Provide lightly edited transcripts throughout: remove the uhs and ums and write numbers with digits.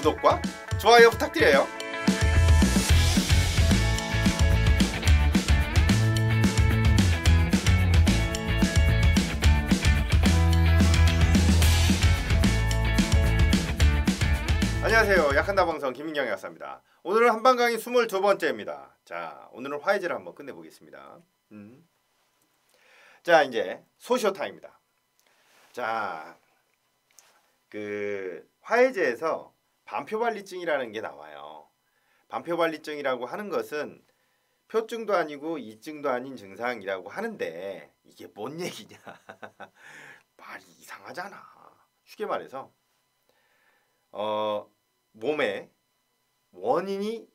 구독과 좋아요 부탁드려요. 안녕하세요. 약한다방송 김민경 약사입니다. 오늘은 한방강의 22번째입니다. 자, 오늘은 화해제를 한번 끝내보겠습니다. 자, 이제 소시오타입니다. 자, 그 화해제에서 반표발리증이라는 게 나와요. 반표발리증이라고 하는 것은 표증도 아니고 이증도 아닌 증상이라고 하는데 이게 뭔 얘기냐? 말이 이상하잖아. 쉽게 말해서 몸에 원인이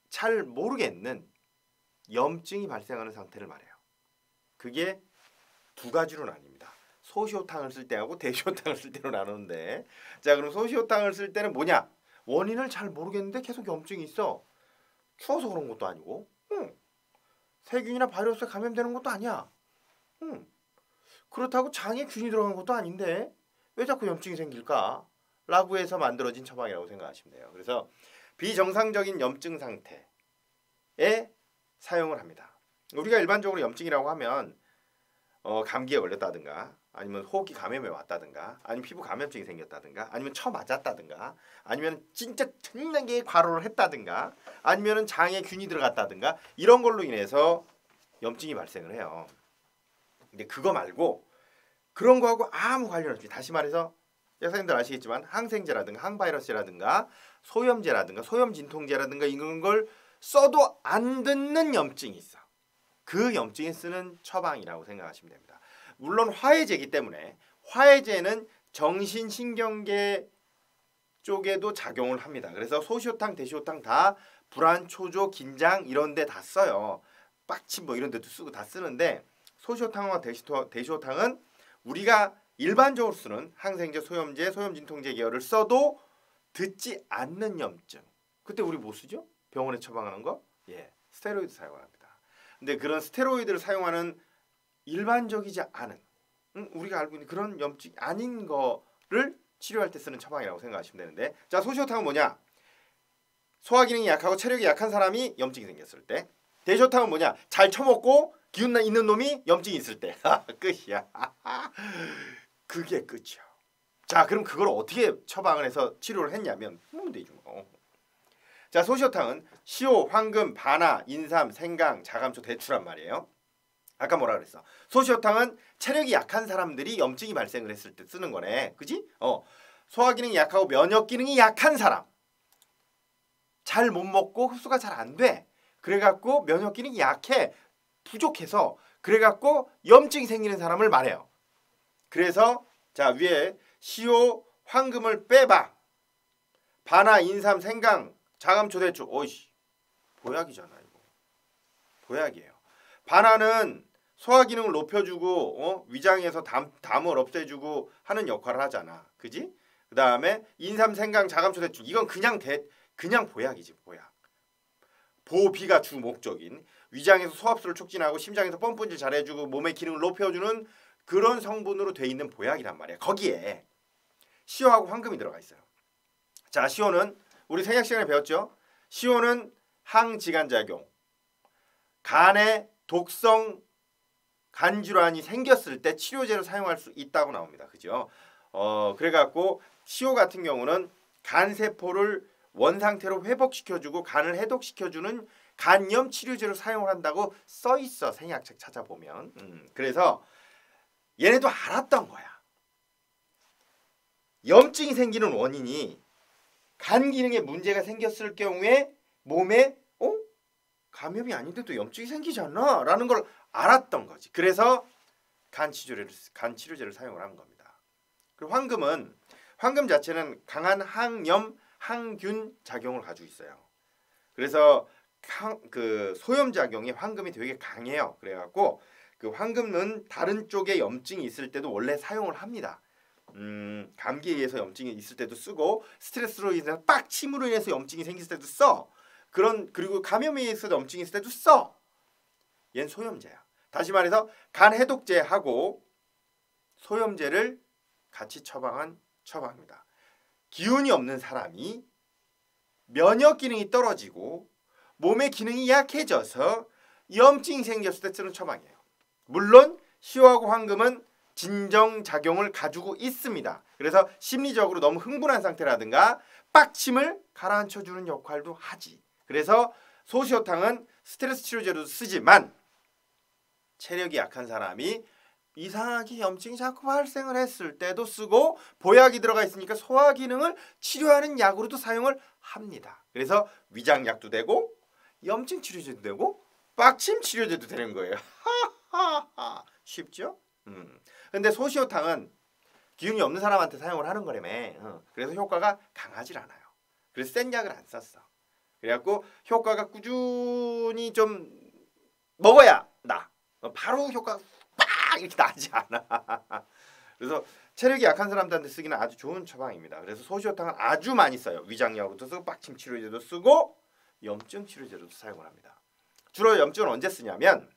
잘 모르겠는 염증이 발생하는 상태를 말해요. 그게 두 가지로 나뉩니다. 소시오탕을 쓸 때하고 대시오탕을 쓸 때로 나누는데, 자, 그럼 소시오탕을 쓸 때는 뭐냐? 원인을 잘 모르겠는데 계속 염증이 있어. 추워서 그런 것도 아니고, 세균이나 바이러스에 감염되는 것도 아니야. 그렇다고 장에 균이 들어간 것도 아닌데 왜 자꾸 염증이 생길까? 라고 해서 만들어진 처방이라고 생각하시면 돼요. 그래서 비정상적인 염증 상태에 사용을 합니다. 우리가 일반적으로 염증이라고 하면 감기에 걸렸다든가, 아니면 호흡기 감염에 왔다든가, 아니면 피부 감염증이 생겼다든가, 아니면 맞았다든가, 아니면 진짜 엄청나게 과로를 했다든가, 아니면 장에 균이 들어갔다든가, 이런 걸로 인해서 염증이 발생을 해요. 근데 그거 말고 그런 거하고 아무 관련 없이, 다시 말해서 약사님들 아시겠지만 항생제라든가 항바이러스라든가 소염제라든가 소염진통제라든가 이런 걸 써도 안 듣는 염증이 있어. 그 염증에 쓰는 처방이라고 생각하시면 됩니다. 물론 화해제이기 때문에 화해제는 정신신경계 쪽에도 작용을 합니다. 그래서 소시오탕, 대시오탕 다 불안, 초조, 긴장 이런 데 다 써요. 빡침 뭐 이런 데도 쓰고 다 쓰는데, 소시오탕과 대시오탕은 우리가 일반적으로 쓰는 항생제, 소염제, 소염진통제 계열을 써도 듣지 않는 염증. 그때 우리 뭐 쓰죠? 병원에 처방하는 거? 스테로이드 사용을 합니다. 근데 그런 스테로이드를 사용하는 일반적이지 않은, 우리가 알고 있는 그런 염증이 아닌 거를 치료할 때 쓰는 처방이라고 생각하시면 되는데, 자, 소시오탕은 뭐냐? 소화 기능이 약하고 체력이 약한 사람이 염증이 생겼을 때. 대시오탕은 뭐냐? 잘 처먹고 기운 있는 놈이 염증이 있을 때. 끝이야. 그게 끝이야. 자, 그럼 그걸 어떻게 처방을 해서 치료를 했냐면 하면 되죠. 자, 소시오탕은 시오, 황금, 바나, 인삼, 생강, 자감초, 대추란 말이에요. 아까 뭐라 그랬어? 소시오탕은 체력이 약한 사람들이 염증이 발생을 했을 때 쓰는 거네. 그지? 소화 기능이 약하고 면역 기능이 약한 사람. 잘 못 먹고 흡수가 잘 안 돼. 그래갖고 면역 기능이 약해. 부족해서 그래갖고 염증이 생기는 사람을 말해요. 그래서 자, 위에 시오, 황금을 빼봐. 바나, 인삼, 생강, 자감초, 대추. 오이씨, 보약이잖아 이거. 보약이에요. 바나는 소화 기능을 높여주고 위장에서 담을 없애주고 하는 역할을 하잖아. 그지? 그 다음에 인삼, 생강, 자감초, 대추. 이건 그냥 보약이지, 보약. 보비가 주 목적인, 위장에서 소합수를 촉진하고 심장에서 펌프질 잘해주고 몸의 기능을 높여주는 그런 성분으로 돼 있는 보약이란 말이야. 거기에 시오하고 황금이 들어가 있어요. 자, 시오는 우리 생약 시간에 배웠죠? 시오는 항지간작용, 간에 독성 간질환이 생겼을 때 치료제로 사용할 수 있다고 나옵니다. 그죠? 그래갖고 시오 같은 경우는 간 세포를 원상태로 회복시켜주고 간을 해독시켜주는 간염 치료제로 사용을 한다고 써 있어. 생약책 찾아보면. 그래서 얘네도 알았던 거야. 염증이 생기는 원인이 간 기능에 문제가 생겼을 경우에 몸에 감염이 아닌데도 염증이 생기잖아 라는 걸 알았던 거지. 그래서 간 치료제를 사용을 한 겁니다. 그리고 황금 자체는 강한 항염, 항균 작용을 가지고 있어요. 그래서 그 소염 작용이 황금이 되게 강해요. 그래갖고 그 황금은 다른 쪽에 염증이 있을 때도 원래 사용을 합니다. 감기에 의해서 염증이 있을 때도 쓰고, 스트레스로 인해서 빡침으로 인해서 염증이 생길 때도 써. 그리고 감염에 의해서 염증이 있을 때도 써. 얘는 소염제야. 다시 말해서 간 해독제하고 소염제를 같이 처방한 처방입니다. 기운이 없는 사람이 면역 기능이 떨어지고 몸의 기능이 약해져서 염증이 생겼을 때 쓰는 처방이에요. 물론 시효하고 황금은 진정작용을 가지고 있습니다. 그래서 심리적으로 너무 흥분한 상태라든가 빡침을 가라앉혀주는 역할도 하지. 그래서 소시효탕은 스트레스 치료제로도 쓰지만 체력이 약한 사람이 이상하게 염증이 자꾸 발생을 했을 때도 쓰고 보약이 들어가 있으니까 소화 기능을 치료하는 약으로도 사용을 합니다. 그래서 위장약도 되고 염증 치료제도 되고 빡침 치료제도 되는 거예요. 하하하. 쉽죠? 근데 소시효탕은 기운이 없는 사람한테 사용을 하는 거라며. 그래서 효과가 강하질 않아요. 그래서 센 약을 안 썼어. 그래갖고 효과가 꾸준히 좀 먹어야 나. 바로 효과가 빡 이렇게 나지 않아. 그래서 체력이 약한 사람들한테 쓰기는 아주 좋은 처방입니다. 그래서 소시효탕은 아주 많이 써요. 위장약으로도 쓰고 빡침 치료제도 쓰고 염증 치료제로도 사용을 합니다. 주로 염증을 언제 쓰냐면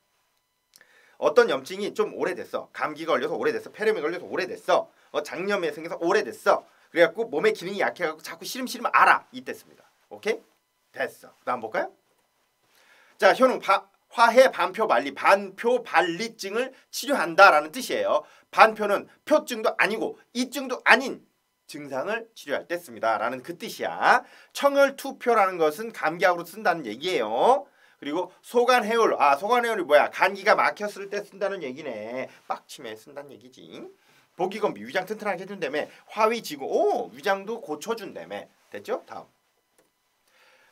어떤 염증이 좀 오래됐어. 감기가 걸려서 오래됐어. 폐렴이 걸려서 오래됐어. 장염이 생겨서 오래됐어. 그래갖고 몸의 기능이 약해갖고 자꾸 시름시름 알아. 이때 씁니다. 오케이? 됐어. 다음 볼까요? 자, 효능 화해 반표 발리 반표 발리증을 치료한다라는 뜻이에요. 반표는 표증도 아니고 이증도 아닌 증상을 치료할 때 씁니다라는 그 뜻이야. 청혈투표라는 것은 감기약으로 쓴다는 얘기예요. 그리고 소간해올, 소간해올이 뭐야? 감기가 막혔을 때 쓴다는 얘기네. 빡침에 쓴다는 얘기지. 보기건비 위장 튼튼하게 해준다며. 화위지구 위장도 고쳐준다며. 됐죠? 다음.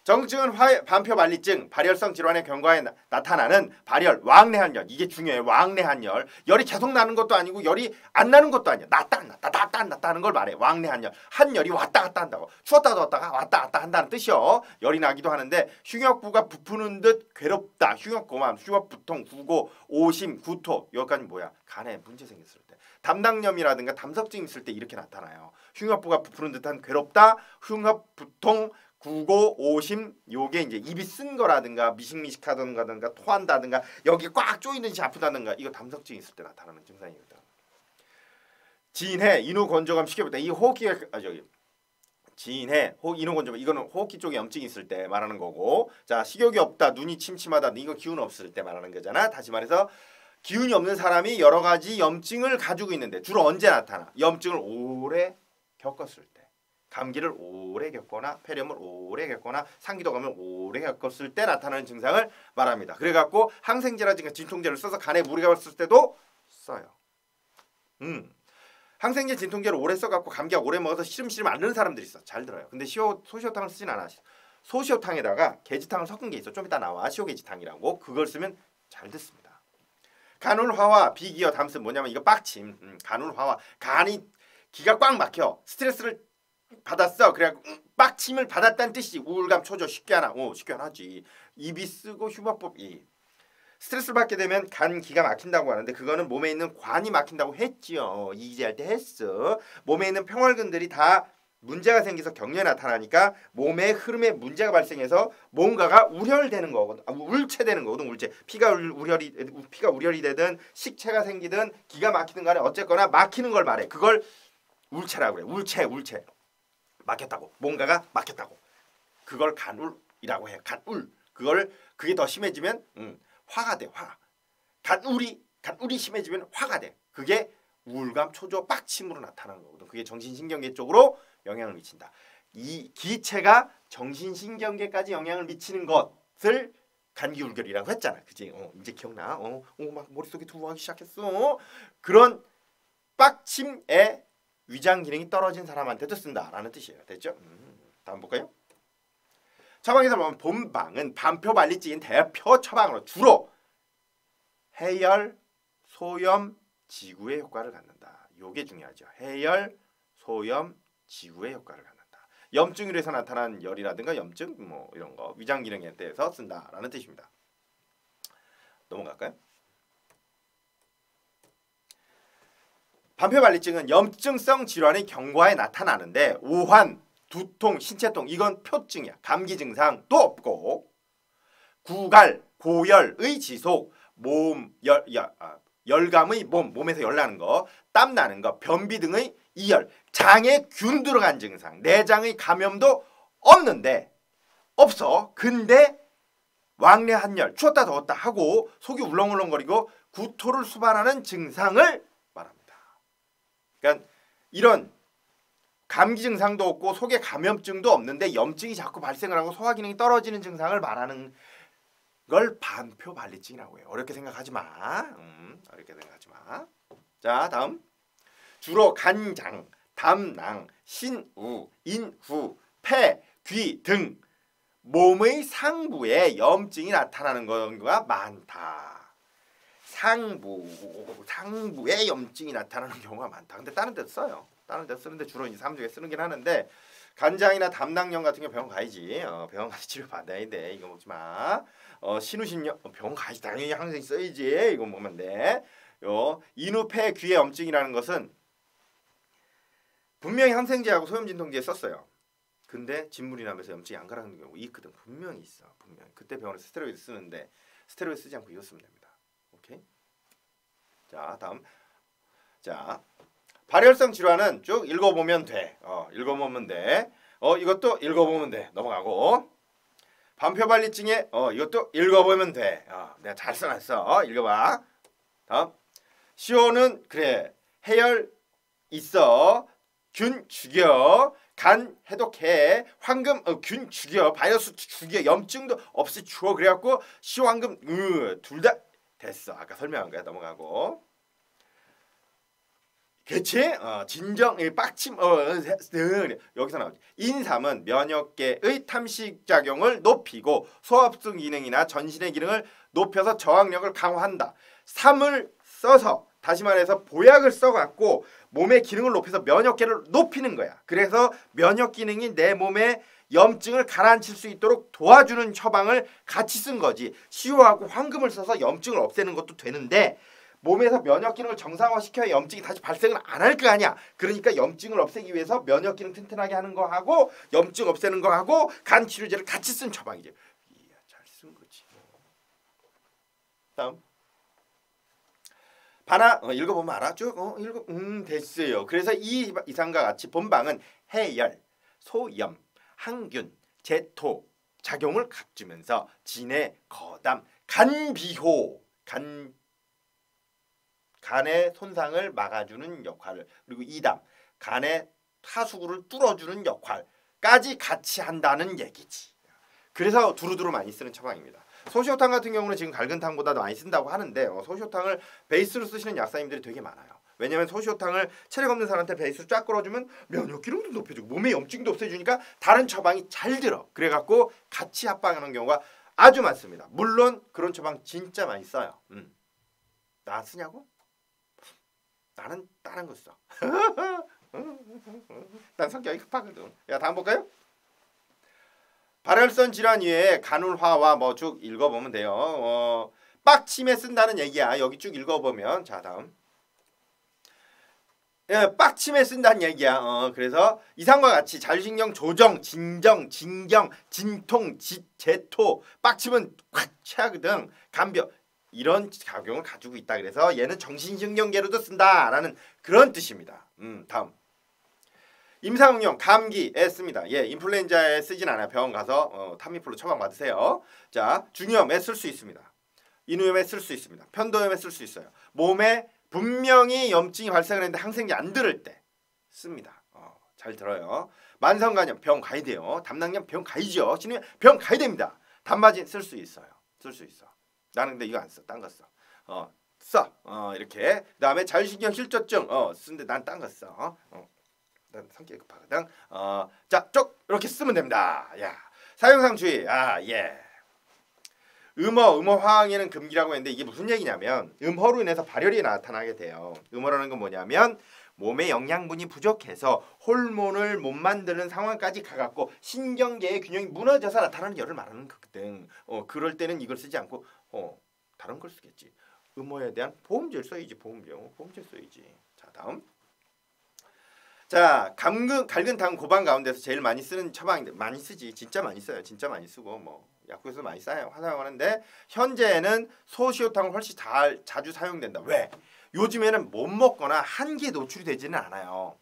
정증은 반표발리증, 발열성 질환의 경과에 나타나는 발열, 왕래한 열. 이게 중요해요. 왕래한 열. 열이 계속 나는 것도 아니고 열이 안 나는 것도 아니야. 났다 안 났다, 났다 안 났다 하는 걸 말해. 왕래한 열. 한 열이 왔다 갔다 한다고. 추웠다 더웠다가 왔다 갔다 한다는 뜻이요. 열이 나기도 하는데 흉역부가 부푸는 듯 괴롭다. 흉역고만, 흉역부통, 구고, 오심, 구토. 여기까지 뭐야? 간에 문제 생겼을 때. 담낭염이라든가 담석증 있을 때 이렇게 나타나요. 흉역부가 부푸는 듯한 괴롭다. 흉역부통, 구고, 오심, 요게 이제 입이 쓴 거라든가 미식미식하던가 토한다든가 여기 꽉 조이는지 아프다든가 이거 담석증이 있을 때 나타나는 증상이거든. 진해, 인후 건조감, 식욕 이 호흡기가 진해, 인후 건조감 이거는 호흡기 쪽에 염증이 있을 때 말하는 거고, 자 식욕이 없다, 눈이 침침하다 이거 기운 없을 때 말하는 거잖아. 다시 말해서 기운이 없는 사람이 여러 가지 염증을 가지고 있는데 주로 언제 나타나? 염증을 오래 겪었을 때. 감기를 오래 겪거나 폐렴을 오래 겪거나 상기도감을 오래 겪었을 때 나타나는 증상을 말합니다. 그래갖고 항생제라든가 진통제를 써서 간에 무리가 왔을 때도 써요. 항생제 진통제를 오래 써갖고 감기가 오래 먹어서 시름시름 앓는 사람들이 있어. 잘 들어요. 근데 소시효탕을 쓰진 않아. 소시효탕에다가 게지탕을 섞은 게 있어. 좀 이따 나와. 시효게지탕이라고. 그걸 쓰면 잘 듣습니다. 간울화와 비기어 담습 뭐냐면 이거 빡침. 간울화와 간이 기가 꽉 막혀. 스트레스를 받았어. 그래갖고 빡침을 받았다는 뜻이 우울감 초조 쉽게 하나. 쉽게 하나지. 입이 쓰고 흉역법이 스트레스를 받게 되면 간 기가 막힌다고 하는데 그거는 몸에 있는 관이 막힌다고 했지요. 이지할 때 했어. 몸에 있는 평활근들이 다 문제가 생겨서 격려에 나타나니까 몸의 흐름에 문제가 발생해서 뭔가가 우혈되는 거거든. 울체되는 거거든. 울체. 피가 우혈이 되든 식체가 생기든 기가 막히든 간에 어쨌거나 막히는 걸 말해. 그걸 울체라고 그래. 울체. 막혔다고. 뭔가가 막혔다고. 그걸 간울이라고 해요. 간울. 그게 더 심해지면 화가 돼. 화. 간울이 심해지면 화가 돼. 그게 우울감, 초조, 빡침으로 나타나는 거거든. 그게 정신신경계 쪽으로 영향을 미친다. 이 기체가 정신신경계까지 영향을 미치는 것을 간기울결이라고 했잖아. 그지? 이제 기억나. 막 머릿속에 두부하기 시작했어. 그런 빡침에 위장 기능이 떨어진 사람한테도 쓴다라는 뜻이에요. 됐죠? 다음 볼까요? 처방에서 보면 본방은 반표발리증인 대표 처방으로 주로 해열, 소염, 지구의 효과를 갖는다. 요게 중요하죠. 해열, 소염, 지구의 효과를 갖는다. 염증으로 해서 나타난 열이라든가 염증 이런 거 위장 기능에 대해서 쓴다라는 뜻입니다. 넘어갈까요? 반표발리증은 염증성 질환의 경과에 나타나는데 오한, 두통, 신체통 이건 표증이야. 감기 증상도 없고 구갈, 고열의 지속, 열감의 몸에서 열 나는 거, 땀 나는 거, 변비 등의 이열, 장에 균 들어간 증상, 내장의 감염도 없는데 없어. 근데 왕래 한열, 추웠다 더웠다 하고 속이 울렁울렁거리고 구토를 수반하는 증상을 말합니다. 그러니까 이런 감기 증상도 없고 속에 감염증도 없는데 염증이 자꾸 발생을 하고 소화 기능이 떨어지는 증상을 말하는 걸 반표발리증이라고 해요. 어렵게 생각하지 마. 어렵게 생각하지 마. 자, 다음. 주로 간장, 담낭, 신우, 인후, 폐, 귀 등 몸의 상부에 염증이 나타나는 경우가 많다. 상부에 염증이 나타나는 경우가 많다. 근데 다른 데도 써요. 다른 데 쓰는데 주로 이 3중에 쓰는긴 하는데 간장이나 담낭염 같은 경우 병원 가야지. 병원 가서 치료 받아야 돼. 이거 먹지 마. 신우신염 병원 가야지. 당연히 항생 써야지. 이거 먹으면 돼. 인후폐 귀의 염증이라는 것은 분명히 항생제하고 소염진통제에 썼어요. 근데 진물이 나면서 염증이 안 가라앉는 경우 있거든. 분명히 있어. 분명히. 그때 병원에서 스테로이드 쓰는데 스테로이드 쓰지 않고 이거 쓰면 됩니다. 오케이? 자, 다음. 자, 발열성 질환은 쭉 읽어보면 돼. 읽어보면 돼. 이것도 읽어보면 돼. 넘어가고. 반표발리증에 이것도 읽어보면 돼. 내가 잘 써놨어. 읽어봐. 다음. 시오는 그래. 해열 있어. 균 죽여. 간 해독해. 황금 균 죽여. 바이러스 죽여. 염증도 없애줘. 그래갖고 시황금 둘 다 됐어. 아까 설명한 거야. 넘어가고. 그치? 진정, 빡침, 여기서 나오지. 인삼은 면역계의 탐식작용을 높이고 소화흡수 기능이나 전신의 기능을 높여서 저항력을 강화한다. 삼을 써서 다시 말해서 보약을 써갖고 몸의 기능을 높여서 면역계를 높이는 거야. 그래서 면역 기능이 내 몸에 염증을 가라앉힐 수 있도록 도와주는 처방을 같이 쓴 거지. 시효하고 황금을 써서 염증을 없애는 것도 되는데 몸에서 면역 기능을 정상화시켜야 염증이 다시 발생을 안 할 거 아니야. 그러니까 염증을 없애기 위해서 면역 기능 튼튼하게 하는 거 하고 염증 없애는 거 하고 간 치료제를 같이 쓴 처방이지. 이야, 잘 쓴 거지. 다음. 바나 읽어보면 알아? 쭉 됐어요. 그래서 이 이상과 같이 본방은 해열, 소염, 항균, 제토 작용을 갖추면서 진해, 거담, 간비호, 간의 손상을 막아주는 역할을, 그리고 이담, 간의 하수구를 뚫어주는 역할까지 같이 한다는 얘기지. 그래서 두루두루 많이 쓰는 처방입니다. 소시오탕 같은 경우는 지금 갈근탕보다 더 많이 쓴다고 하는데 소시오탕을 베이스로 쓰시는 약사님들이 되게 많아요. 왜냐면 소시오탕을 체력 없는 사람한테 베이스로 쫙 끌어주면 면역 기능도 높여주고 몸에 염증도 없애주니까 다른 처방이 잘 들어. 그래갖고 같이 합방하는 경우가 아주 많습니다. 물론 그런 처방 진짜 많이 써요. 나 쓰냐고? 나는 다른 거 써. 난 성격이 급하거든. 야, 다음 볼까요? 발열성 질환 이외에 간울화와 뭐 쭉 읽어보면 돼요. 빡침에 쓴다는 얘기야. 여기 쭉 읽어보면. 자, 다음. 빡침에 쓴다는 얘기야. 그래서 이상과 같이 자율신경 조정, 진정, 진경, 진통, 제토, 빡침은 확 취하거든. 간병 이런 작용을 가지고 있다. 그래서 얘는 정신신경계로도 쓴다라는 그런 뜻입니다. 다음. 임상응용 감기에 씁니다. 인플루엔자에 쓰진 않아요. 병원 가서 타미플루 처방 받으세요. 자, 중이염에 쓸 수 있습니다. 인후염에 쓸 수 있습니다. 편도염에 쓸 수 있어요. 몸에 분명히 염증이 발생을 했는데 항생제 안 들을 때 씁니다. 잘 들어요. 만성간염 병 가야 돼요. 담낭염 병 가야죠. 신우염 병 가야 됩니다. 단마진 쓸 수 있어요. 쓸 수 있어. 나는 근데 이거 안 써. 딴 거 써. 써. 이렇게. 그다음에 자율신경 실조증 쓰는데 난 딴 거 써. 난 성격이 급하거든. 자, 쭉 이렇게 쓰면 됩니다. 야, 사용상 주의. 음허 화학에는 금기라고 했는데 이게 무슨 얘기냐면 음허로 인해서 발열이 나타나게 돼요. 음허라는 건 뭐냐면 몸에 영양분이 부족해서 호르몬을 못 만드는 상황까지 가갖고 신경계의 균형이 무너져서 나타나는 열을 말하는 거거든. 그럴 때는 이걸 쓰지 않고 다른 걸 쓰겠지. 음허에 대한 보험제를 써야지. 보험제 써야지. 자, 다음. 자, 갈근탕 고방 가운데서 제일 많이 쓰는 처방인데 많이 쓰지. 진짜 많이 써요. 진짜 많이 쓰고 뭐 약국에서 많이 사용하는데 현재는 소시오탕은 훨씬 자주 사용된다. 왜? 요즘에는 못 먹거나 한기에 노출이 되지는 않아요.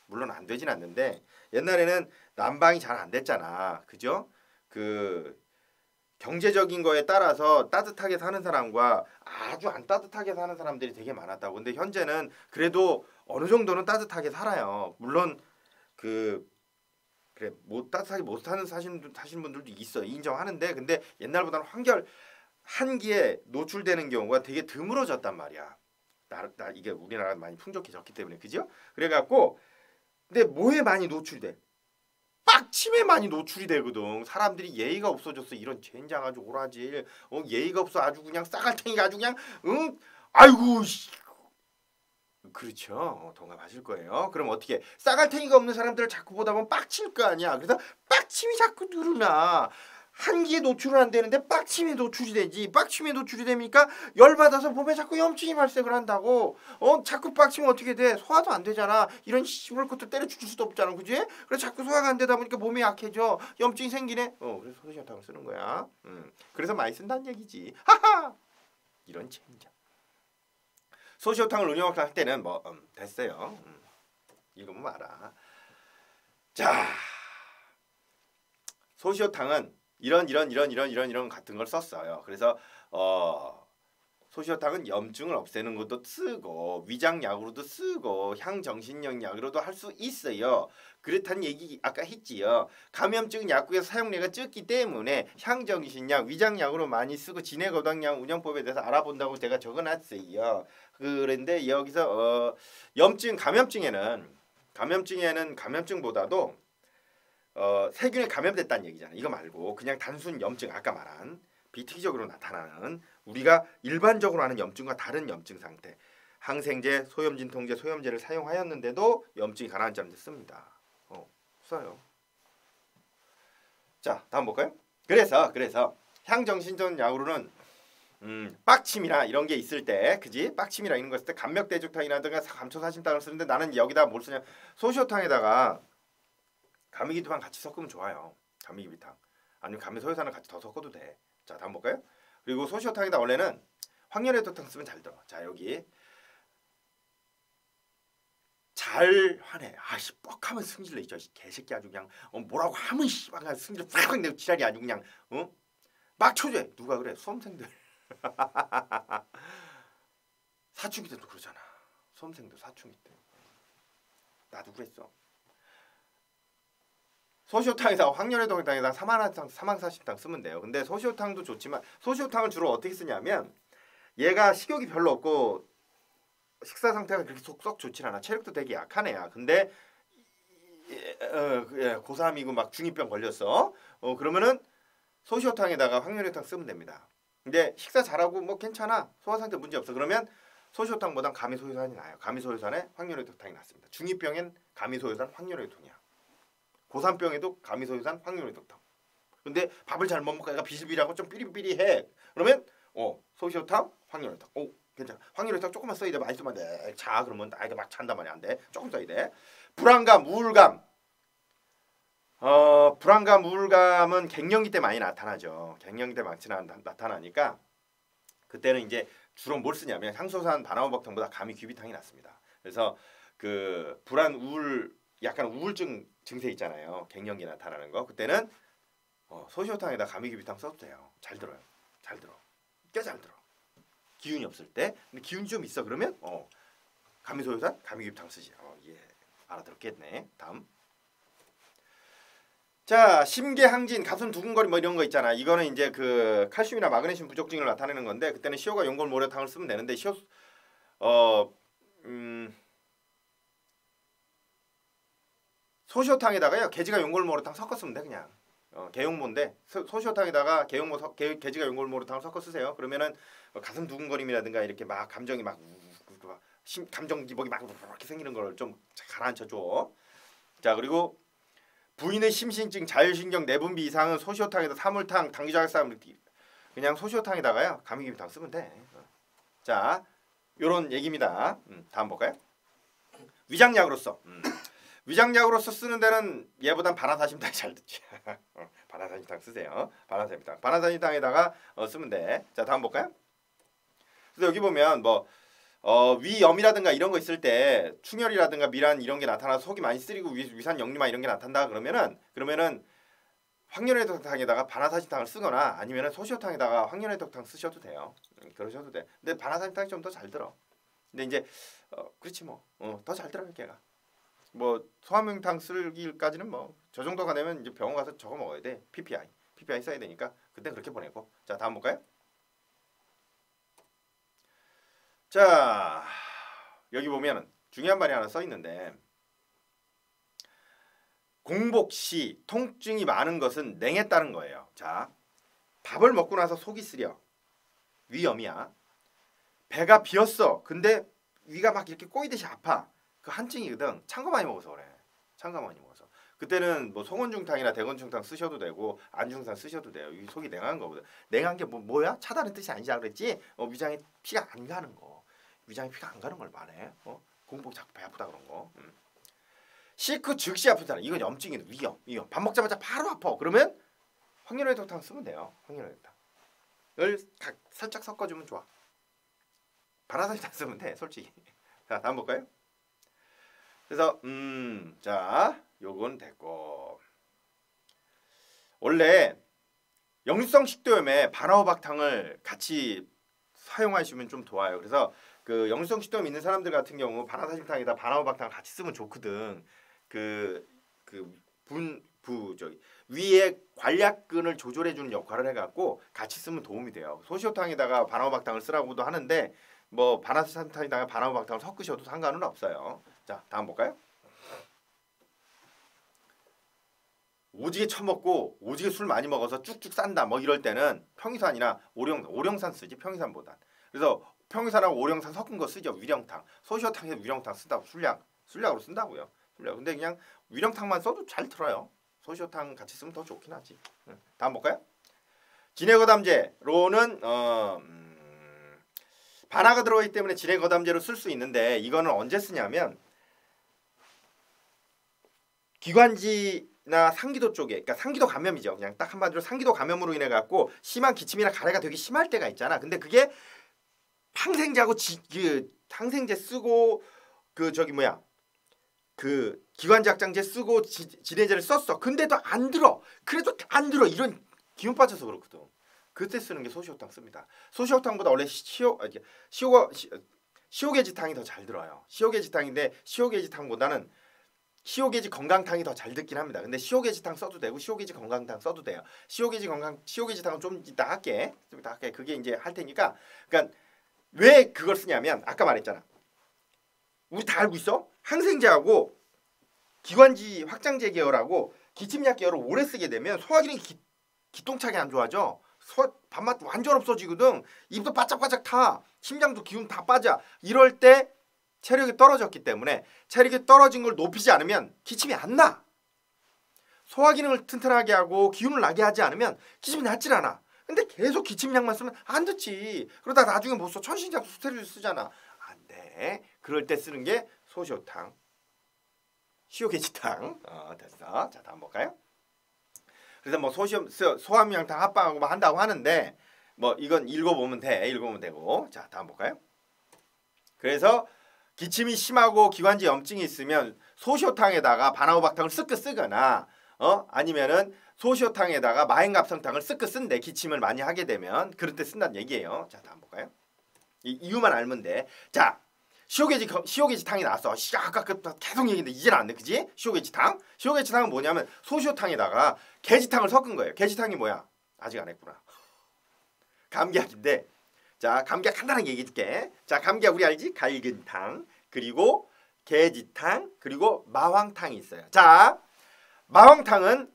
물론 안 되진 않는데 옛날에는 난방이 잘 안 됐잖아. 그죠? 그 경제적인 거에 따라서 따뜻하게 사는 사람과 아주 안 따뜻하게 사는 사람들이 되게 많았다고. 근데 현재는 그래도 어느 정도는 따뜻하게 살아요. 물론 그 그래 못 따뜻하게 못 사시는 분들도 있어요. 인정하는데 근데 옛날보다는 한기에 노출되는 경우가 되게 드물어졌단 말이야. 이게 우리나라가 많이 풍족해졌기 때문에 그죠? 그래갖고 근데 뭐에 많이 노출돼? 빡침에 많이 노출이 되거든. 사람들이 예의가 없어졌어. 이런 젠장 아주 오라질. 예의가 없어. 아주 그냥 싸갈탱이가 아주 그냥 응? 아이고 씨. 그렇죠. 동감하실 거예요. 그럼 어떻게 싸갈탱이가 없는 사람들을 자꾸 보다 보면 빡칠 거 아니야. 그래서 빡침이 자꾸 늘어나. 한기에 노출은 안 되는데 빡침에 노출이 되지. 빡침에 노출이 되니까 열받아서 몸에 자꾸 염증이 발생을 한다고. 자꾸 빡치면 어떻게 돼? 소화도 안 되잖아. 이런 씹을 것도 때려 죽일 수도 없잖아. 그지? 그래서 자꾸 소화가 안 되다 보니까 몸이 약해져. 염증이 생기네. 그래서 소시오탕을 쓰는 거야. 그래서 많이 쓴다는 얘기지. 하하! 이런 젠장. 소시오탕을 운영할 때는 뭐 됐어요. 읽으면 알아. 자, 소시오탕은 이런 같은 걸 썼어요. 그래서 소시오탕은 염증을 없애는 것도 쓰고 위장약으로도 쓰고 향정신력 약으로도 할 수 있어요. 그렇다는 얘기 아까 했지요. 감염증 약국에서 사용량가 적기 때문에 향정신약, 위장약으로 많이 쓰고 진해거동약 운영법에 대해서 알아본다고 제가 적어놨어요. 그런데 여기서 감염증에는 감염증보다도 세균에 감염됐다는 얘기잖아. 이거 말고 그냥 단순 염증 아까 말한 비특이적으로 나타나는 우리가 일반적으로 하는 염증과 다른 염증 상태. 항생제, 소염진통제, 소염제를 사용하였는데도 염증이 가라앉지 씁니다. 써요. 자, 다음 볼까요? 그래서 향정신전 약으로는 빡침이나 이런 게 있을 때, 그지? 빡침이나 이런 거 있을 때 감력대죽탕이라든가 감초사신탕을 쓰는데 나는 여기다 뭘 쓰냐? 소시오탕에다가 가미기비탕 같이 섞으면 좋아요. 가미기비탕. 아니면 가미소요산을 같이 더 섞어도 돼. 자, 다음 볼까요? 그리고 소시오탕에다 원래는 황열해독탕 쓰면 잘 들어. 자, 여기 잘 화내. 아씨 뻑하면 승질내 있죠. 개새끼 아주 그냥 뭐라고 하면 씨발 승질 팍팍 내고 지랄이 아주 그냥 막 쳐줘. 누가 그래? 수험생들. 사춘기 때도 그러잖아. 수험생들 사춘기 때. 나도 그랬어. 소시오탕에다가 황열해독탕에다가 사망사십탕 쓰면 돼요. 근데 소시오탕도 좋지만 소시오탕을 주로 어떻게 쓰냐면 얘가 식욕이 별로 없고 식사 상태가 그렇게 썩 좋진 않아. 체력도 되게 약한 애야. 근데 고3이고 막 중2병 걸렸어. 그러면은 소시오탕에다가 황열해독탕 쓰면 됩니다. 근데 식사 잘하고 뭐 괜찮아. 소화 상태 문제 없어. 그러면 소시오탕보단 가미소요산이 나아요. 가미소요산에 황열해독탕이 낫습니다. 중2병엔 가미소요산 황열해독이야. 고3병에도 가미소요산 황열해독탕. 근데 밥을 잘 못 먹고 애가 비실비실하고 좀 삐리삐리해. 그러면 소시오탕 황열해독. 괜찮아. 황열해독 조금만 써야 돼. 많이 쓰면 안 돼. 자 그러면 아이가 막 잔단 말이야. 안 돼. 조금 써야 돼. 불안감, 우울감. 불안감, 우울감은 갱년기 때 많이 나타나죠. 갱년기 때 많이 나타나니까 그때는 이제 주로 뭘 쓰냐면 향소산 바나무박탕보다 가미귀비탕이 낫습니다. 그래서 그 불안, 우울, 약간 우울증 증세 있잖아요. 갱년기 나타나는 거. 그때는 소시오탕에다 가미귀비탕 써도 돼요. 잘 들어요. 잘 들어. 꽤 잘 들어. 기운이 없을 때. 근데 기운이 좀 있어 그러면 가미소요산 가미귀비탕 쓰지. 예. 알아들었겠네. 다음. 자, 심계항진, 가슴 두근거림 뭐 이런 거 있잖아. 이거는 이제 그 칼슘이나 마그네슘 부족증을 나타내는 건데 그때는 시효가 용골모래탕을 쓰면 되는데 소시오탕에다가요 계지가 용골모래탕 섞어 쓰면 돼 그냥. 개용모인데 소시오탕에다가 계지가 용골모래탕을 섞어 쓰세요. 그러면은 가슴 두근거림이라든가 이렇게 막 감정이 막 감정 기복이 막 이렇게 생기는 걸 좀 가라앉혀 줘. 자, 그리고 부인의 심신증, 자율신경 내분비 이상은 소시오탕에다 사물탕, 당귀자극산 그냥 소시오탕에다가요 가미귀비탕 쓰면 돼. 자, 요런 얘기입니다. 다음 볼까요? 위장약으로서 위장약으로서 쓰는 데는 얘보단 바나사심탕이 잘 듣지. 바나사심탕 쓰세요. 바나사심탕에다가 쓰면 돼. 자, 다음 볼까요? 그래서 여기 보면 뭐 위염이라든가 이런 거 있을 때 충혈이라든가 미란 이런 게 나타나서 속이 많이 쓰리고 위산 역류만 이런 게 나타난다 그러면은 황련해독탕에다가 반화사진탕을 쓰거나 아니면 소시오탕에다가 황련해독탕 쓰셔도 돼요. 그러셔도 돼. 근데 반화사진탕이 좀 더 잘 들어. 근데 이제 그렇지 뭐. 더 잘 들어요 걔가. 뭐 소화명탕 쓸기까지는 뭐 저 정도가 되면 이제 병원 가서 저거 먹어야 돼. PPI 써야 되니까 그때 그렇게 보내고. 자 다음 볼까요? 자 여기 보면 중요한 말이 하나 써 있는데 공복 시 통증이 많은 것은 냉에 따른 거예요. 자 밥을 먹고 나서 속이 쓰려 위염이야. 배가 비었어. 근데 위가 막 이렇게 꼬이듯이 아파. 그 한증이거든. 찬 거 많이 먹어서 그래. 찬 거 많이 먹어서. 그때는 뭐 송원중탕이나 대건중탕 쓰셔도 되고 안중탕 쓰셔도 돼요. 이 속이 냉한 거거든. 냉한 게 뭐야? 차다는 뜻이 아니지 그랬지? 위장에 피가 안 가는 거. 위장에 피가 안 가는 걸 말해. 공복이 자꾸 배 아프다 그런 거. 시크 즉시 아프잖아. 이건 염증이든 위염. 밥 먹자마자 바로 아파. 그러면 황련해독탕 쓰면 돼요. 황련해독탕을 살짝 섞어주면 좋아. 반화사진탕 쓰면 돼. 솔직히. 자 다음 볼까요? 그래서 자 요건 됐고 원래 역류성 식도염에 반화호박탕을 같이 사용하시면 좀 좋아요. 그래서 그 역류성 식도염 있는 사람들 같은 경우 반화사진탕에다 반화호박탕을 같이 쓰면 좋거든. 저기 위에 관략근을 조절해 주는 역할을 해갖고 같이 쓰면 도움이 돼요. 소시오탕에다가 반화호박탕을 쓰라고도 하는데 뭐 반화사진탕에다가 반화호박탕을 섞으셔도 상관은 없어요. 자 다음 볼까요? 오지게 처먹고 오지게 술 많이 먹어서 쭉쭉 싼다 뭐 이럴 때는 평이산이나 오령산 쓰지 평이산보단. 그래서 평이산하고 오령산 섞은 거 쓰죠. 위령탕. 소시오탕에서 위령탕 쓴다고 술약으로 쓴다고요. 근데 그냥 위령탕만 써도 잘 들어요. 소시오탕 같이 쓰면 더 좋긴 하지. 다음 볼까요? 진해거담제로는 반화가 들어있기 때문에 진해거담제로 쓸 수 있는데 이거는 언제 쓰냐면 기관지나 상기도 쪽에, 그러니까 상기도 감염이죠. 그냥 딱 한마디로 상기도 감염으로 인해 갖고 심한 기침이나 가래가 되게 심할 때가 있잖아. 근데 그게 항생제하고 항생제 쓰고 기관지 확장제 쓰고 진해제를 썼어. 근데도 안 들어. 그래도 안 들어. 이런 기운 빠져서 그렇거든. 그때 쓰는 게 소시오탕 씁니다. 소시오탕보다 원래 시오게지탕이 더 잘 들어요. 시오게지탕인데 시오게지탕보다는 시오게지 건강탕이 더 잘 듣긴 합니다. 근데 시오게지탕 써도 되고 시오게지 건강탕 써도 돼요. 시오게지탕은 좀 이따 할게. 그게 이제 할 테니까. 그러니까 왜 그걸 쓰냐면 아까 말했잖아. 우리 다 알고 있어? 항생제하고 기관지 확장제 계열하고 기침약 계열을 오래 쓰게 되면 소화기능이 기똥차게 안 좋아져. 밥맛 완전 없어지거든. 입도 바짝바짝 타. 심장도 기운 다 빠져. 이럴 때 체력이 떨어졌기 때문에 체력이 떨어진 걸 높이지 않으면 기침이 안 나. 소화기능을 튼튼하게 하고 기운을 나게 하지 않으면 기침이 낫질 않아. 근데 계속 기침약만 쓰면 안 듣지. 그러다 나중에 못 써. 천신작 스테로이드 쓰잖아. 안 돼. 그럴 때 쓰는 게 소시오탕. 시오게지탕. 됐어. 자 다음 볼까요? 그래서 뭐 소화명탕 합방하고 뭐 한다고 하는데 뭐 이건 읽어보면 되고. 자 다음 볼까요? 그래서 기침이 심하고 기관지 염증이 있으면 소시오탕에다가 반화호박탕을 쓱 쓰거나 아니면은 소시오탕에다가 마행갑성탕을 쓱 쓴대. 기침을 많이 하게 되면 그럴 때 쓴다는 얘기예요. 자 다음 볼까요? 이유만 알면 돼. 자 시오게지탕이 나왔어. 아까 계속 얘기했는데 이제는 안 돼. 그지? 시오게지탕은 뭐냐면 소시오탕에다가 게지탕을 섞은 거예요. 게지탕이 뭐야? 아직 안 했구나. 감기약인데 자 감기약 간단하게 얘기해 줄게. 자 감기약 우리 알지? 갈근탕 그리고 게지탕 그리고 마황탕이 있어요. 자 마황탕은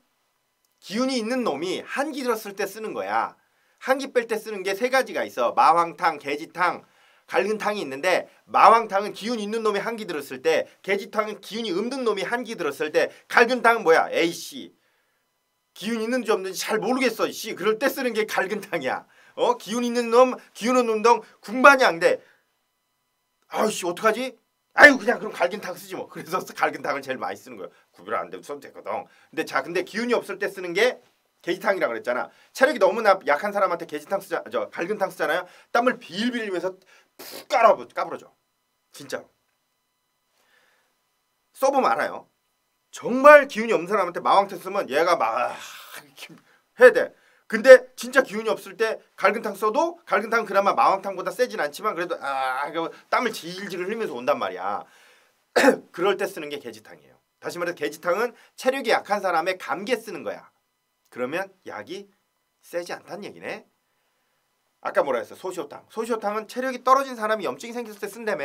기운이 있는 놈이 한기 들었을 때 쓰는 거야. 한기 뺄 때 쓰는 게 세 가지가 있어. 마황탕, 게지탕, 갈근탕이 있는데 마황탕은 기운 있는 놈이 한기 들었을 때, 게지탕은 기운이 없는 놈이 한기 들었을 때, 갈근탕은 뭐야? 에이씨 기운 있는지 없는지 잘 모르겠어. 씨 그럴 때 쓰는 게 갈근탕이야. 기운 있는 놈, 기운 없는 놈 군반양대. 아이씨 어떡하지? 아유 그냥 그럼 갈근탕 쓰지 뭐. 그래서 갈근탕을 제일 많이 쓰는 거야. 구별 안 되면 써도 되거든. 근데 기운이 없을 때 쓰는 게 게지탕이라 그랬잖아. 체력이 너무 약한 사람한테 갈근탕 쓰잖아요. 땀을 빌빌 흘리면서 푹 까불어줘. 진짜. 써보면 알아요. 정말 기운이 없는 사람한테 마왕탕 쓰면 얘가 막 해야 돼. 근데 진짜 기운이 없을 때 갈근탕 써도 갈근탕은 그나마 마왕탕보다 세진 않지만 그래도 땀을 질질 흘리면서 온단 말이야. 그럴 때 쓰는 게 계지탕이에요. 다시 말해서 계지탕은 체력이 약한 사람의 감기에 쓰는 거야. 그러면 약이 세지 않다는 얘기네. 아까 뭐라 했어? 소시오탕. 소시오탕은 체력이 떨어진 사람이 염증이 생겼을 때 쓴다며.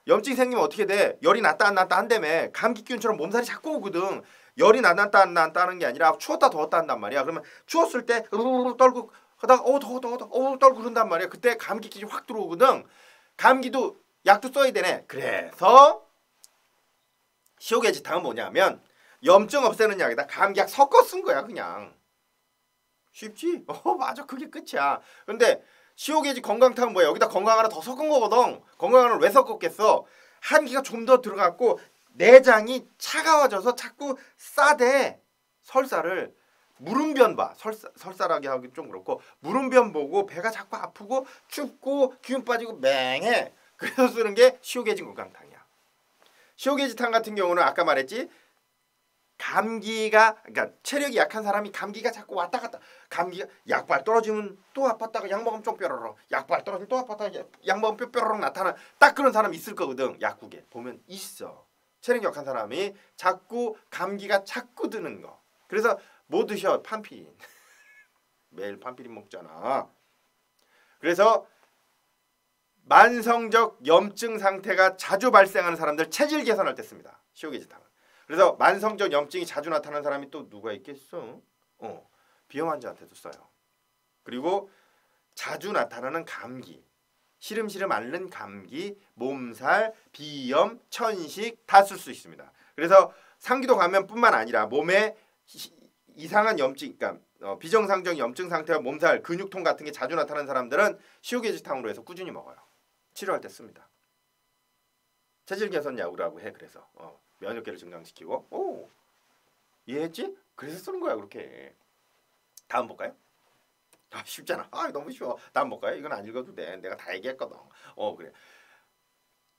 염증이 생기면 어떻게 돼? 열이 났다 안 났다 한다며. 감기 기운처럼 몸살이 자꾸 오거든. 열이 났다 안 났다는 게 아니라 추웠다 더웠다 한단 말이야. 그러면 추웠을 때 떨고 하다가 더워 떨고 그런단 말이야. 그때 감기 기운이 확 들어오거든. 감기도 약도 써야 되네. 그래서 시오게지탕은 뭐냐면 염증 없애는 약에다 감기약 섞어 쓴 거야 그냥. 쉽지? 맞아 그게 끝이야. 근데 시오게지 건강탕은 뭐야? 여기다 건강 하나 더 섞은 거거든. 건강 하나를 왜 섞었겠어? 한기가 좀 더 들어갔고 내장이 차가워져서 자꾸 싸대. 설사를 물음변 봐. 설사라기 하기 좀 그렇고 물음변 보고 배가 자꾸 아프고 춥고 기운 빠지고 맹해. 그래서 쓰는 게 시오게지 건강탕이야. 시오게지탕 같은 경우는 아까 말했지. 그러니까 체력이 약한 사람이 감기가 자꾸 왔다 갔다. 감기가 약발 떨어지면 또 아팠다가 약 먹으면 좀 뾰로롱. 약발 떨어지면 또 아팠다가 약 먹으면 뾰로롱 나타나. 딱 그런 사람 있을 거거든. 약국에 보면 있어. 체력이 약한 사람이 자꾸 감기가 자꾸 드는 거. 그래서 뭐 드셔? 판피린. 매일 판피린 먹잖아. 그래서 만성적 염증 상태가 자주 발생하는 사람들 체질 개선할 때 씁니다. 시오게지탕은. 그래서 만성적 염증이 자주 나타나는 사람이 또 누가 있겠어? 비염 환자한테도 써요. 그리고 자주 나타나는 감기, 시름시름 앓는 감기, 몸살, 비염, 천식 다 쓸 수 있습니다. 그래서 상기도 감염뿐만 아니라 몸에 이상한 염증, 그러니까 비정상적 염증 상태와 몸살, 근육통 같은 게 자주 나타나는 사람들은 시오게지탕으로 해서 꾸준히 먹어요. 치료할 때 씁니다. 체질 개선 약이라고 해. 그래서 면역계를 증강시키고. 이해했지? 그래서 쓰는 거야 그렇게. 다음 볼까요? 쉽잖아. 너무 쉬워. 다음 볼까요? 이건 안 읽어도 돼. 내가 다 얘기했거든. 그래.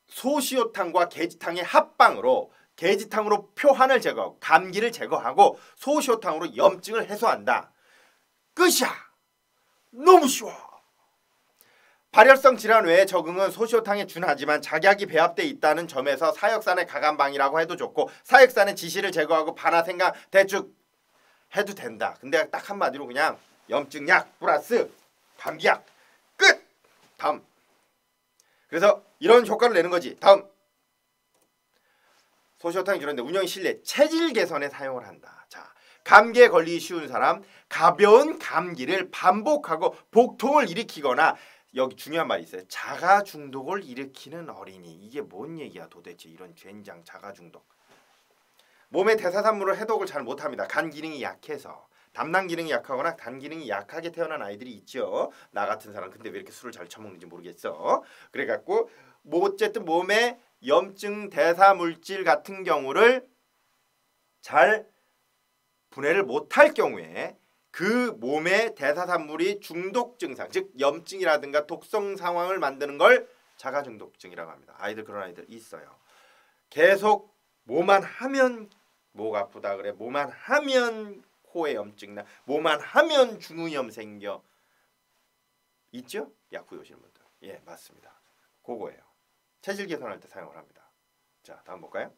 소시오탕과 계지탕의 합방으로 계지탕으로 표환을 제거하고 감기를 제거하고 소시오탕으로 염증을 해소한다. 끝이야. 너무 쉬워. 발열성 질환 외에 적응은 소시오탕에 준하지만 작약이 배합돼 있다는 점에서 사역산의 가감방이라고 해도 좋고 사역산의 지시를 제거하고 반화 생강 대충 해도 된다. 근데 딱 한마디로 그냥 염증약 플러스 감기약 끝. 다음. 그래서 이런 효과를 내는 거지. 다음. 소시오탕이 주는데 운영이 실내 체질 개선에 사용을 한다. 자, 감기에 걸리기 쉬운 사람 가벼운 감기를 반복하고 복통을 일으키거나 여기 중요한 말이 있어요. 자가 중독을 일으키는 어린이. 이게 뭔 얘기야 도대체. 이런 젠장 자가 중독. 몸의 대사산물을 해독을 잘 못합니다. 간 기능이 약해서. 담낭 기능이 약하거나 간 기능이 약하게 태어난 아이들이 있죠. 나 같은 사람. 근데 왜 이렇게 술을 잘 처먹는지 모르겠어. 그래갖고 뭐 어쨌든 몸에 염증 대사물질 같은 경우를 잘 분해를 못할 경우에 그 몸의 대사산물이 중독 증상, 즉 염증이라든가 독성 상황을 만드는 걸 자가중독증이라고 합니다. 아이들 그런 아이들 있어요. 계속 뭐만 하면 목 아프다 그래. 뭐만 하면 코에 염증 나. 뭐만 하면 중후염 생겨. 있죠? 약국 오시는 분들. 예, 맞습니다. 그거예요. 체질 개선할 때 사용을 합니다. 자, 다음 볼까요?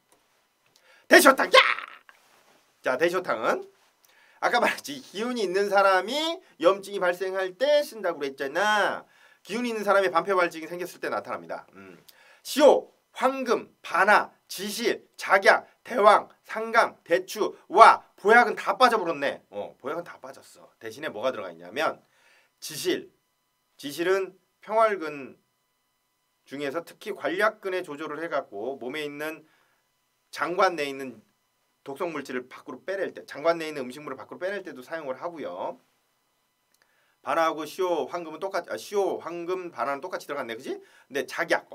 대쇼탕! 야! 자, 대쇼탕은 아까 말했지. 기운이 있는 사람이 염증이 발생할 때 쓴다고 그랬잖아. 기운이 있는 사람이 반표발증이 생겼을 때 나타납니다. 시오, 황금, 반화, 지실, 작약, 대왕, 상강, 대추, 와, 보약은 다 빠져버렸네. 보약은 다 빠졌어. 대신에 뭐가 들어가 있냐면 지실. 지실은 평활근 중에서 특히 관략근의 조절을 해갖고 몸에 있는 장관 내에 있는 독성 물질을 밖으로 빼낼 때, 장관 내에 있는 음식물을 밖으로 빼낼 때도 사용을 하고요. 반화하고 시오, 황금은 시오, 황금, 반화는 똑같이 들어갔네, 그지? 근데 작약,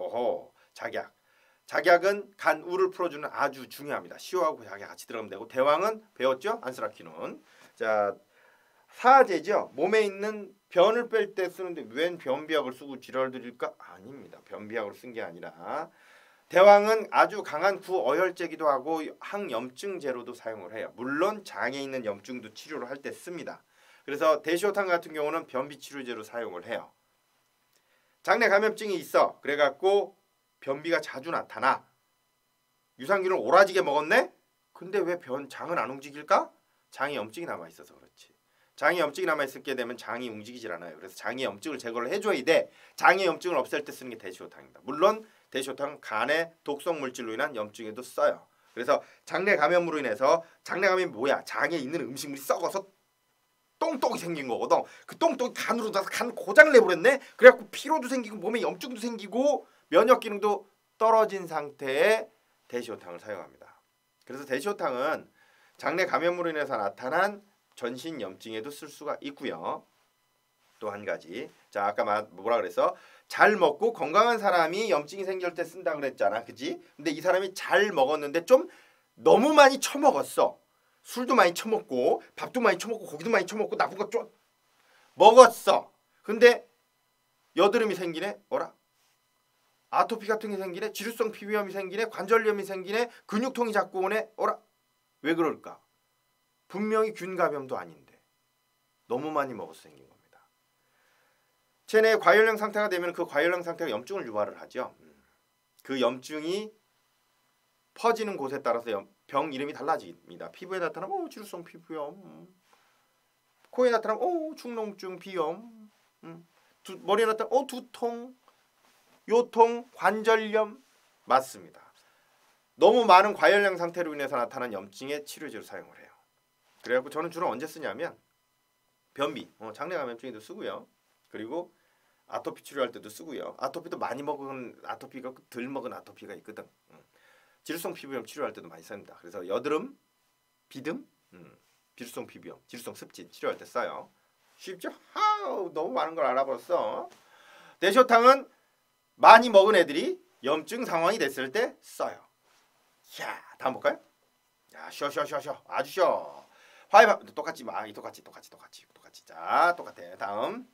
작약은 간 우를 풀어주는 아주 중요합니다. 시오하고 작약 같이 들어가면 되고, 대왕은 배웠죠? 안스라키논. 자, 사제죠. 몸에 있는 변을 뺄 때 쓰는데 웬 변비약을 쓰고 지랄 드릴까? 아닙니다. 변비약으로 쓴 게 아니라 대왕은 아주 강한 구어혈제기도 하고 항염증제로도 사용을 해요. 물론 장에 있는 염증도 치료를 할 때 씁니다. 그래서 대시호탕 같은 경우는 변비치료제로 사용을 해요. 장내 감염증이 있어. 그래갖고 변비가 자주 나타나. 유산균을 오라지게 먹었네? 근데 왜 장은 안 움직일까? 장에 염증이 남아있어서 그렇지. 장에 염증이 남아있게 되면 장이 움직이질 않아요. 그래서 장에 염증을 제거를 해줘야 돼. 장에 염증을 없앨 때 쓰는 게 대시호탕입니다. 물론 대시호탕 간의 독성 물질로 인한 염증에도 써요. 그래서 장내 감염으로 인해서 장내 감염이 뭐야? 장에 있는 음식물이 썩어서 똥똥이 생긴 거거든. 그 똥똥이 간으로 닿아서 간 고장을 내버렸네. 그래갖고 피로도 생기고 몸에 염증도 생기고 면역 기능도 떨어진 상태에 대시호탕을 사용합니다. 그래서 대시호탕은 장내 감염으로 인해서 나타난 전신 염증에도 쓸 수가 있고요. 또 한 가지. 자, 아까 뭐라 그랬어? 잘 먹고 건강한 사람이 염증이 생길 때 쓴다 그랬잖아. 그지? 근데 이 사람이 잘 먹었는데 좀 너무 많이 처먹었어. 술도 많이 처먹고 밥도 많이 처먹고 고기도 많이 처먹고 나쁜 거 좀 먹었어. 근데 여드름이 생기네. 뭐라? 아토피 같은 게 생기네. 지루성 피부염이 생기네. 관절염이 생기네. 근육통이 자꾸 오네. 어라? 왜 그럴까? 분명히 균 감염도 아닌데 너무 많이 먹어서 생긴 겁니다. 체내에 과열형 상태가 되면 그 과열형 상태가 염증을 유발을 하죠. 그 염증이 퍼지는 곳에 따라서 병 이름이 달라집니다. 피부에 나타나면 지루성 피부염, 코에 나타나면 축농증 비염, 머리에 나타나면 두통, 요통, 관절염 맞습니다. 너무 많은 과열형 상태로 인해서 나타난 염증의 치료제로 사용을 해요. 그래갖고 저는 주로 언제 쓰냐면 변비, 장내 감염증에도 쓰고요. 그리고 아토피 치료할 때도 쓰고요. 아토피도 많이 먹은 아토피가 덜 먹은 아토피가 있거든. 지루성 피부염 치료할 때도 많이 씁니다. 그래서 여드름, 비듬, 지루성 피부염, 지루성 습진 치료할 때 써요. 쉽죠? 너무 많은 걸 알아버렸어. 대시호탕은 많이 먹은 애들이 염증 상황이 됐을 때 써요. 자, 다음 볼까요? 야, 쉬어. 아주 쉬어. 똑같이. 자, 똑같아. 다음.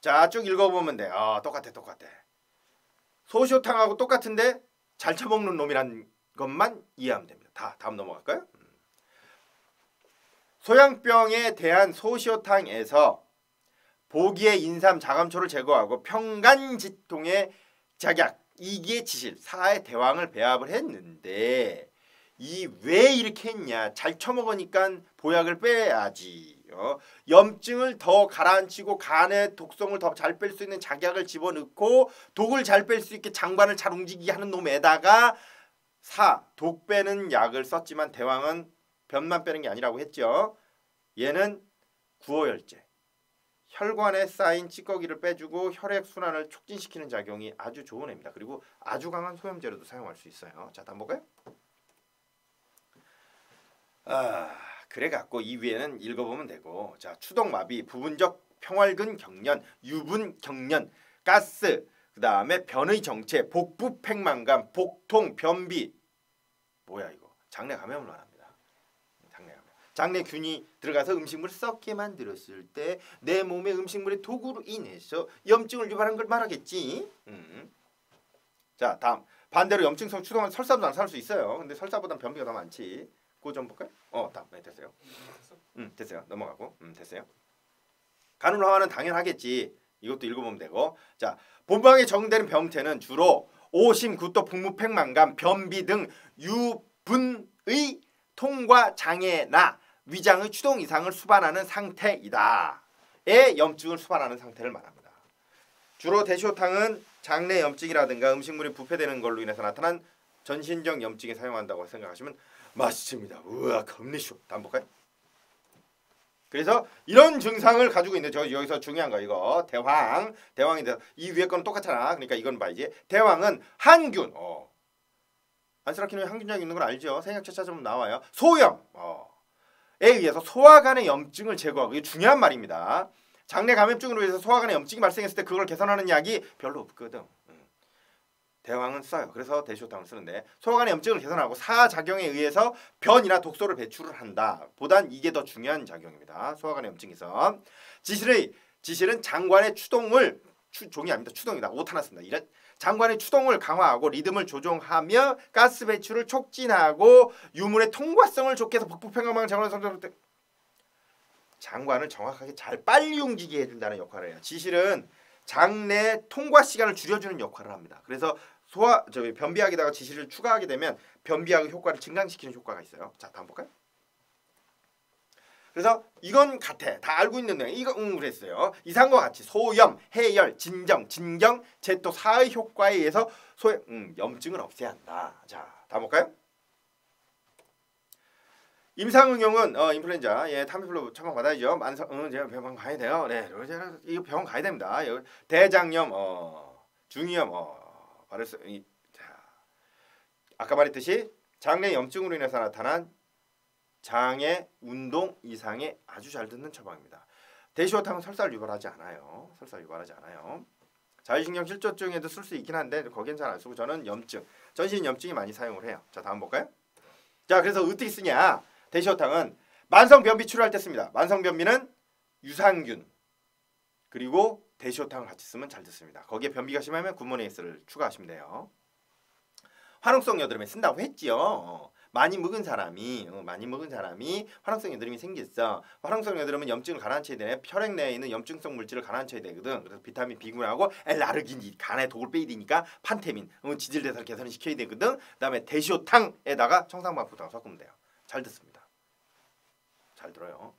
자, 쭉 읽어보면 돼. 똑같아. 소시호탕하고 똑같은데 잘 처먹는 놈이란 것만 이해하면 됩니다. 다음 넘어갈까요? 소양병에 대한 소시호탕에서 보기의 인삼 자감초를 제거하고 평간지통의 작약, 이기의 지실, 사의 대왕을 배합을 했는데 왜 이렇게 했냐? 잘 처먹으니까 보약을 빼야지. 염증을 더 가라앉히고 간의 독성을 더 잘 뺄 수 있는 작약을 집어넣고 독을 잘 뺄 수 있게 장관을 잘 움직이게 하는 놈에다가 독 빼는 약을 썼지만 대왕은 변만 빼는 게 아니라고 했죠. 얘는 구어혈제, 혈관에 쌓인 찌꺼기를 빼주고 혈액순환을 촉진시키는 작용이 아주 좋은 애입니다. 그리고 아주 강한 소염제로도 사용할 수 있어요. 자, 다음 볼까요? 그래갖고 이 위에는 읽어보면 되고, 자, 추동마비, 부분적 평활근 경련, 유분 경련, 가스, 그 다음에 변의 정체, 복부 팽만감, 복통, 변비. 뭐야 이거? 장내 감염을 말합니다. 장내균이 들어가서 음식물을 썩게 만들었을 때 내 몸에 음식물의 도구로 인해서 염증을 유발한 걸 말하겠지. 자, 다음. 반대로 염증성 추동은 설사도 안 살 수 있어요. 근데 설사보단 변비가 더 많지. 그거 좀 볼까요? 다음. 네, 됐어요. 됐어요. 넘어가고. 됐어요. 간헐화는 당연하겠지. 이것도 읽어보면 되고. 자, 본방에 적응되는 병태는 주로 오심, 구토, 풍무, 팽만감, 변비 등 유분의 통과 장애나 위장의 추동 이상을 수반하는 상태이다. 의 염증을 수반하는 상태를 말합니다. 주로 대시호탕은 장내 염증이라든가 음식물이 부패되는 걸로 인해서 나타난 전신적 염증에 사용한다고 생각하시면 맞습니다. 우와, 겁내 쉬워. 다음 볼까요? 그래서 이런 증상을 가지고 있는데 저 여기서 중요한 거 이거 대왕인데 이 위에 거는 똑같잖아. 그러니까 이건 봐야지. 대왕은 항균. 안스라키노에 항균약이 있는 걸 알죠? 생약체 찾으면 나와요. 소염. 에 의해서 소화관의 염증을 제거하고 이게 중요한 말입니다. 장내 감염증으로 인해서 소화관의 염증이 발생했을 때 그걸 개선하는 약이 별로 없거든. 대왕은 써요. 그래서 대시호탕을 쓰는데 소화관의 염증을 개선하고 사작용에 의해서 변이나 독소를 배출을 한다. 보단 이게 더 중요한 작용입니다. 소화관의 염증에서 지실은 장관의 추동을 종이 아닙니다. 추동이다. 오타 났습니다. 이런 장관의 추동을 강화하고 리듬을 조정하며 가스 배출을 촉진하고 유물의 통과성을 좋게 해서 북부평양망 장관의 성장을 때 장관을 정확하게 잘 빨리 움직이게 해준다는 역할을 해요. 지실은 장내 통과 시간을 줄여주는 역할을 합니다. 그래서 변비약에다가 지실을 추가하게 되면 변비약의 효과를 증강시키는 효과가 있어요. 자, 다음 볼까요? 그래서 이건 같아. 다 알고 있는 내용. 이거 그랬어요. 이상과 같이 소염, 해열, 진정, 진경, 제토 사의 효과에 의해서 염증을 없애야 한다. 자, 다음 볼까요? 임상응용은 인플루엔자, 타미플루 처방 받아야죠. 만성, 제가 병원 가야 돼요. 네, 이거 병원 가야 됩니다. 대장염, 중이염, 아까 말했듯이 장내 염증으로 인해서 나타난 장의 운동 이상에 아주 잘 듣는 처방입니다. 대시호탕은 설사를 유발하지 않아요. 자율신경 실조증에도 쓸 수 있긴 한데 거기엔 잘 안 쓰고 저는 염증, 전신 염증이 많이 사용을 해요. 자, 다음 볼까요? 자, 그래서 어떻게 쓰냐? 대시호탕은 만성변비 치료할 때 씁니다. 만성변비는 유산균 그리고 대시호탕을 같이 쓰면 잘 듣습니다. 거기에 변비가 심하면 굿모닝S를 추가하시면 돼요. 화농성 여드름에 쓴다고 했지요. 많이 먹은 사람이 화농성 여드름이 생겼어. 화농성 여드름은 염증을 가라앉혀야 돼. 혈액 내에 있는 염증성 물질을 가라앉혀야 되거든. 그래서 비타민 B군하고 L-아르기닌 간에 독을 빼야 되니까 판테민 지질대사를 개선을 시켜야 되거든. 그다음에 대시호탕에다가 청산방부탕 섞으면 돼요. 잘 듣습니다. 잘 들어요.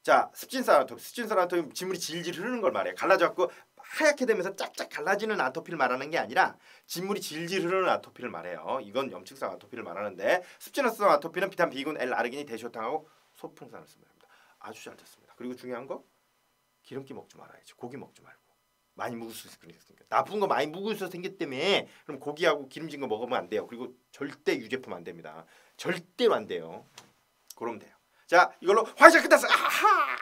자, 습진성 아토피 진물이 질질 흐르는 걸 말해요. 갈라져갖고 하얗게 되면서 짝짝 갈라지는 아토피를 말하는 게 아니라 진물이 질질 흐르는 아토피를 말해요. 이건 염증성 아토피를 말하는데 습진성 아토피는 비타민 B군, L-아르기닌, 대시호탕하고 소풍산을 쓰면 됩니다. 아주 잘 듣습니다. 그리고 중요한 거 기름기 먹지 말아야지. 고기 먹지 말고. 많이 묵을 수 있으니까. 나쁜 거 많이 묵을 수 생겼다며. 그럼 고기하고 기름진 거 먹으면 안 돼요. 그리고 절대 유제품 안 됩니다. 절대로 안 돼요. 그러면 돼요. 자, 이걸로 화이자 끝났어. 아하!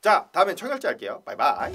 자, 다음엔 청결제 할게요. 바이바이.